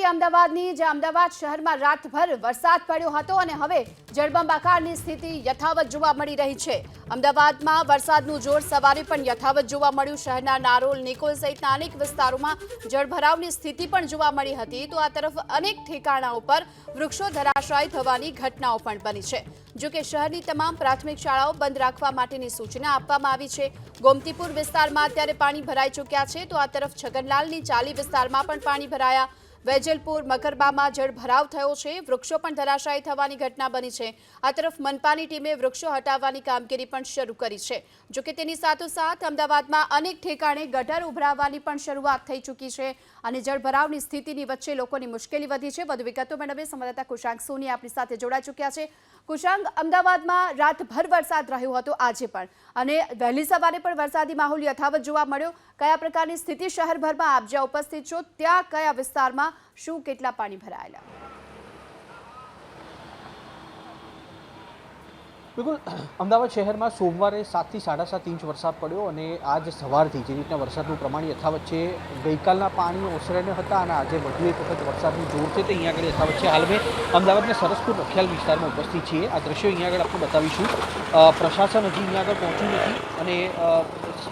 અમદાવાદની, જે અમદાવાદ શહેરમાં રાતભર વરસાદ પડ્યો હતો અને હવે જળબંબાકારની સ્થિતિ યથાવત જોવા મળી રહી છે। અમદાવાદમાં વરસાદનું જોર સવારે પણ યથાવત જોવા મળ્યું। શહેરના નારોલ, નિકોલ સહિતના અનેક વિસ્તારોમાં જળભરાવની સ્થિતિ પણ જોવા મળી હતી। તો આ તરફ અનેક ઠેકાણાઓ પર વૃક્ષો ધરાશાયી થવાની ઘટનાઓ પણ બની છે। જો કે શહેરની તમામ પ્રાથમિક શાળાઓ બંધ રાખવા માટેની સૂચના આપવામાં આવી છે। ગોમતીપુર વિસ્તારમાં અત્યારે પાણી ભરાઈ ચૂક્યા છે, તો આ તરફ છગનલાલની ચાલી વિસ્તારમાં પણ પાણી ભરાયા। વેજલપુર, મકરબામાં જળભરાવ થયો છે, વૃક્ષો પણ ધરાશાયી થવાની ઘટના બની છે। આ તરફ મનપાની ટીમે વૃક્ષો હટાવવાની કામગીરી પણ શરૂ કરી છે। જો કે તેની સાથોસાથ અમદાવાદમાં અનેક ઠેકાણે ગટર ઉભરાવવાની પણ શરૂઆત થઈ ચૂકી છે અને જળભરાવની સ્થિતિની વચ્ચે લોકોની મુશ્કેલી વધી છે। વધુ વિગતો મેળવીએ સંવાદદાતા કુશાંક સોની આપણી સાથે જોડાઈ ચૂક્યા છે। કુશાંક, અમદાવાદમાં રાતભર વરસાદ રહ્યો હતો આજે પણ, અને વહેલી સવારે પણ વરસાદી માહોલ યથાવત જોવા મળ્યો। કયા પ્રકારની સ્થિતિ શહેરભરમાં આપ જ્યાં ઉપસ્થિત છો ત્યાં કયા વિસ્તારમાં શું કેટલા પાણી ભરાયેલા? બિલકુલ, અમદાવાદ શહેરમાં સોમવારે 7 થી 7.5 ઇંચ વરસાદ પડ્યો અને આજ સવારથી જે રીતના વરસાદનું પ્રમાણ યથાવત છે, ગઈકાલના પાણી ઓસરેને હતા અને આજે વધુ એક વખત વરસાદનું જોર છે તે અહીંયા આગળ યથાવત છે। હાલ મેં અમદાવાદના સરસપુર રખિયાલ વિસ્તારમાં ઉપસ્થિત છીએ। આ દ્રશ્યો અહીંયા આગળ આપણે બતાવીશું। પ્રશાસન હજી અહીંયા આગળ પહોંચ્યું નથી અને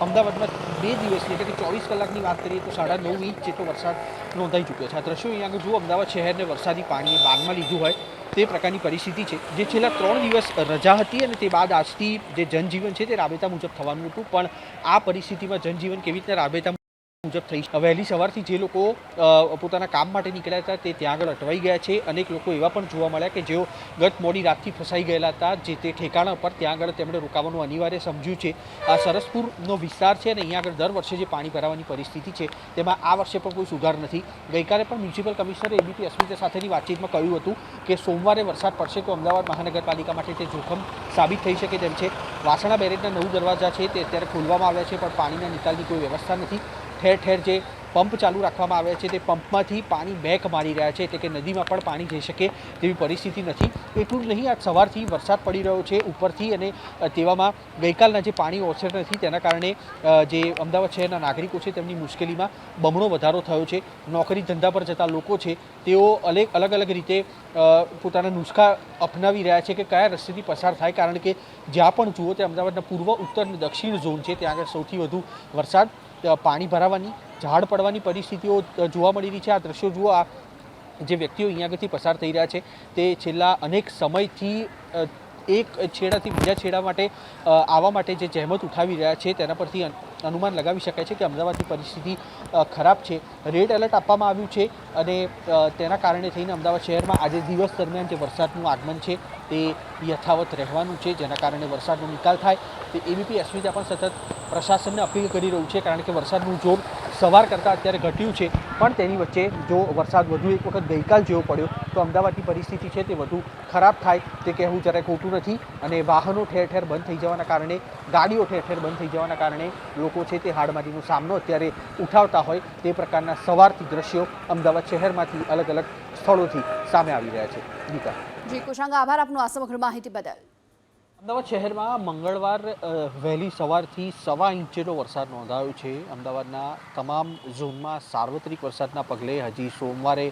અમદાવાદમાં 2 દિવસની એટલે કે 24 કલાકની વાત કરીએ તો 9.5 ઇંચ જેટલો વરસાદ નોંધાઈ ચૂક્યો છે। આ દ્રશ્યો અહીંયા આગળ જુઓ, અમદાવાદ શહેરને વરસાદી પાણીએ બાનમાં લીધું હોય તે પ્રકારની પરિસ્થિતિ છે, જે છેલ્લા 3 દિવસ રજા હતી અને તે બાદ આજથી જે જનજીવન છે તે રાબેતા મુજબ થવાનું હતું, પણ આ પરિસ્થિતિમાં જનજીવન કેવી રીતે રાબેતા મુજબ થઈ? વહેલી સવારથી જે લોકો પોતાના કામ માટે નીકળ્યા હતા તે ત્યાં આગળ અટવાઈ ગયા છે। અનેક લોકો એવા પણ જોવા મળ્યા કે જેઓ ગત મોડી રાતથી ફસાઈ ગયેલા હતા, જે તે ઠેકાણા પર ત્યાં આગળ તેમણે રોકાવાનું અનિવાર્ય સમજ્યું છે। આ સરસપુરનો વિસ્તાર છે અને અહીંયા આગળ દર વર્ષે જે પાણી ભરાવાની પરિસ્થિતિ છે તેમાં આ વર્ષે પણ કોઈ સુધાર નથી। ગઈકાલે પણ મ્યુનિસિપલ કમિશનરે એબીપી અસ્મિતા સાથેની વાતચીતમાં કહ્યું હતું કે સોમવારે વરસાદ પડશે તો અમદાવાદ મહાનગરપાલિકા માટે તે જોખમ સાબિત થઈ શકે તેમ છે। વાસણા બેરેજના 9 દરવાજા છે તે અત્યારે ખોલવામાં આવ્યા છે, પણ પાણીના નિકાલની કોઈ વ્યવસ્થા નથી। ઠેર ઠેર જે પંપ ચાલુ રાખવામાં આવ્યા છે તે પંપમાંથી પાણી બેક મારી રહ્યા છે, એટલે કે નદીમાં પણ પાણી જઈ શકે તેવી પરિસ્થિતિ નથી। એટલું જ નહીં, આજ સવારથી વરસાદ પડી રહ્યો છે ઉપરથી અને તેવામાં ગઈકાલના જે પાણી ઓસર નથી તેના કારણે જે અમદાવાદ શહેરના નાગરિકો છે તેમની મુશ્કેલીમાં બમણો વધારો થયો છે। નોકરી ધંધા પર જતા લોકો છે તેઓ અલગ અલગ રીતે પોતાના નુસ્ખા અપનાવી રહ્યા છે કે કયા રસ્તેથી પસાર થાય, કારણ કે જ્યાં પણ જુઓ તે અમદાવાદના પૂર્વ, ઉત્તર અને દક્ષિણ ઝોન છે ત્યાં આગળ સૌથી વધુ વરસાદ, પાણી ભરાવાની, ઝાડ પડવાની પરિસ્થિતિઓ જોવા મળી રહી છે। આ દ્રશ્યો જુઓ, આ જે વ્યક્તિઓ અહીંયા આગળથી પસાર થઈ રહ્યા છે તે છેલ્લા અનેક સમયથી એક છેડાથી બીજા છેડા માટે આવવા માટે જે જહેમત ઉઠાવી રહ્યા છે તેના પરથી અનુમાન લગાવી શકાય છે કે અમદાવાદની પરિસ્થિતિ ખરાબ છે। રેડ એલર્ટ આપવામાં આવ્યું છે અને તેના કારણે થઈને અમદાવાદ શહેરમાં આજે દિવસ દરમિયાન જે વરસાદનું આગમન છે તે યથાવત રહેવાનું છે, જેના કારણે વરસાદનો નિકાલ થાય તે એબીપી અસ્મિતા પણ સતત પ્રશાસનને અપીલ કરી રહ્યું છે, કારણ કે વરસાદનું જોર સવાર કરતાં અત્યારે ઘટ્યું છે, પણ તેની વચ્ચે જો વરસાદ વધુ એક વખત ગઈકાલ જેવો પડ્યો તો અમદાવાદની પરિસ્થિતિ છે તે વધુ ખરાબ થાય તે કહેવું જરાય ખોટું નથી। અને વાહનો ઠેર ઠેર બંધ થઈ જવાના કારણે, ગાડીઓ ઠેર ઠેર બંધ થઈ જવાના કારણે લોકો છે તે હાડમારીનો સામનો અત્યારે ઉઠાવતા હોય તે પ્રકારના સવારથી દ્રશ્યો અમદાવાદ શહેરમાંથી અલગ અલગ સ્થળોથી સામે આવી રહ્યા છે। ગીતા જી કુશાંક, આભાર આપનો આ સમગ્ર માહિતી બદલ। અમદાવાદ શહેરમાં મંગળવાર વહેલી સવારથી 1.25 ઇંચ જેટલો વરસાદ નોંધાયો છે। અમદાવાદના તમામ ઝોનમાં સાર્વત્રિક વરસાદના પગલે હજી સોમવારે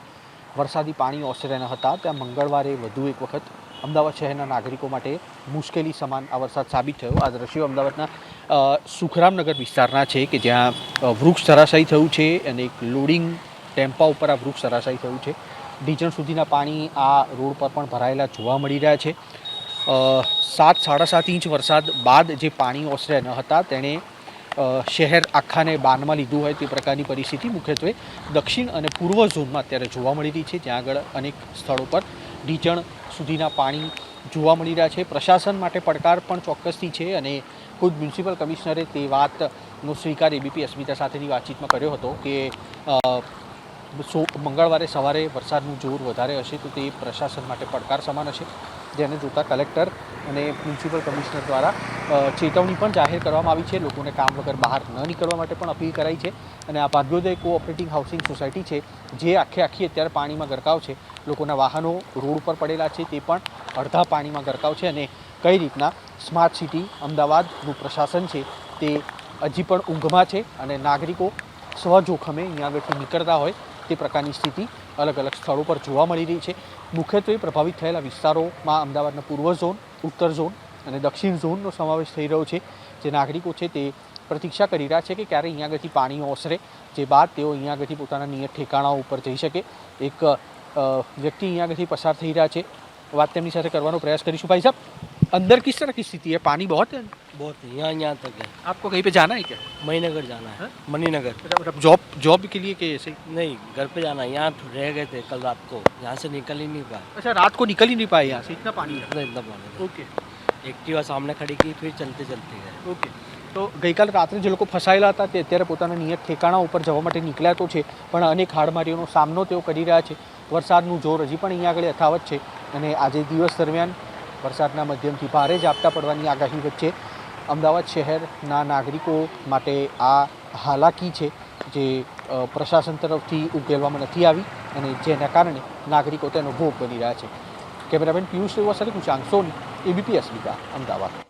વરસાદી પાણી ઓસરેના હતા, ત્યાં મંગળવારે વધુ એક વખત અમદાવાદ શહેરના નાગરિકો માટે મુશ્કેલી સમાન આ વરસાદ સાબિત થયો। આ દ્રશ્યો અમદાવાદના સુખરામનગર વિસ્તારના છે કે જ્યાં વૃક્ષ ધરાશાયી થયું છે અને એક લોડિંગ ટેમ્પા ઉપર આ વૃક્ષ ધરાશાયી થયું છે। ઢીચણ સુધીના પાણી આ રોડ પર પણ ભરાયેલા જોવા મળી રહ્યા છે। 7-7.5 ઇંચ વરસાદ બાદ જે પાણી ઓસર્યા ન હતા તેણે શહેર આખાને બાનમાં લીધું હોય તે પ્રકારની પરિસ્થિતિ મુખ્યત્વે દક્ષિણ અને પૂર્વ ઝોનમાં અત્યારે જોવા મળી રહી છે, જ્યાં આગળ અનેક સ્થળો પર ઢીચણ સુધીના પાણી જોવા મળી રહ્યા છે। પ્રશાસન માટે પડકાર પણ ચોક્કસથી છે અને ખુદ મ્યુનિસિપલ કમિશનરે તે વાતનો સ્વીકાર એબીપી અસ્મિતા સાથેની વાતચીતમાં કર્યો હતો કે મંગળવારે સવારે વરસાદનું જોર વધારે હશે તો તે પ્રશાસન માટે પડકાર સમાન હશે, જેને જોતા કલેક્ટર અને મ્યુનિસિપલ કમિશનર દ્વારા ચેતવણી પણ જાહેર કરવામાં આવી છે। લોકોને કામ વગર બહાર ન નીકળવા માટે પણ અપીલ કરાઈ છે અને આ ભાગ્યોદય કોઓપરેટિવ હાઉસિંગ સોસાયટી છે જે આખી અત્યારે પાણીમાં ગરકાવ છે, લોકોના વાહનો રોડ પર પડેલા છે તે પણ અડધા પાણીમાં ગરકાવ છે અને કઈ રીતના સ્માર્ટ સિટી અમદાવાદનું પ્રશાસન છે તે હજી પણ ઊંઘમાં છે અને નાગરિકો સ્વજોખમે અહીંયા આગળથી નીકળતા હોય તે પ્રકારની સ્થિતિ અલગ અલગ સ્થળો પર જોવા મળી રહી છે. મુખ્યત્વે પ્રભાવિત થયેલા વિસ્તારોમાં અમદાવાદના પૂર્વ ઝોન, ઉત્તર ઝોન અને દક્ષિણ ઝોનનો સમાવેશ થઈ રહ્યો છે. જે નાગરિકો છે તે પ્રતીક્ષા કરી રહ્યા છે કે ક્યારે અહીંયા આગળથી પાણી ઓસરે, જે બાદ તેઓ અહીંયા આગળથી પોતાના નિયત ઠેકાણાઓ ઉપર જઈ શકે. એક વ્યક્તિ અહીંયા આગળથી પસાર થઈ રહ્યા છે, बात તેમની સાથે કરવાનો પ્રયાસ કરીશું. भाई साहब, अंदर किस तरह की स्थिति है? पानी बहुत है? बहुत है, यहाँ तक है. आपको कहीं पे जाना है क्या? मणिनगर जाना है. मणिनगर मतलब जॉब के लिए कि ऐसे ही? नहीं, घर पे जाना है. यहाँ रह गए थे कल रात को, यहाँ से निकल ही नहीं पाए. अच्छा, रात को निकल ही नहीं पाए यहाँ से, इतना पानी है? इतना पानी था. ओके एक्टिवा सामने खड़ी की, फिर चलते चलते गए. ઓકે. તો ગઈકાલે રાત્રે જે લોકો ફસાયેલા હતા તે અત્યારે પોતાના નિયત ઠેકાણા ઉપર જવા માટે નીકળ્યા તો છે, પણ અનેક હાડમારીઓનો સામનો તેઓ કરી રહ્યા છે. વરસાદનું જોર હજી પણ અહીંયા આગળ યથાવત છે અને આજે દિવસ દરમિયાન વરસાદના મધ્યમથી ભારે ઝાપટા પડવાની આગાહી વચ્ચે અમદાવાદ શહેરના નાગરિકો માટે આ હાલાકી છે જે પ્રશાસન તરફથી ઉકેલવામાં નથી આવી અને જેના કારણે નાગરિકો તેનો ભોગ બની રહ્યા છે. કેમેરામેન પિયુષ રેવા સાથે કુશાંક સોની, એબીપી અસ્મિતા, અમદાવાદ.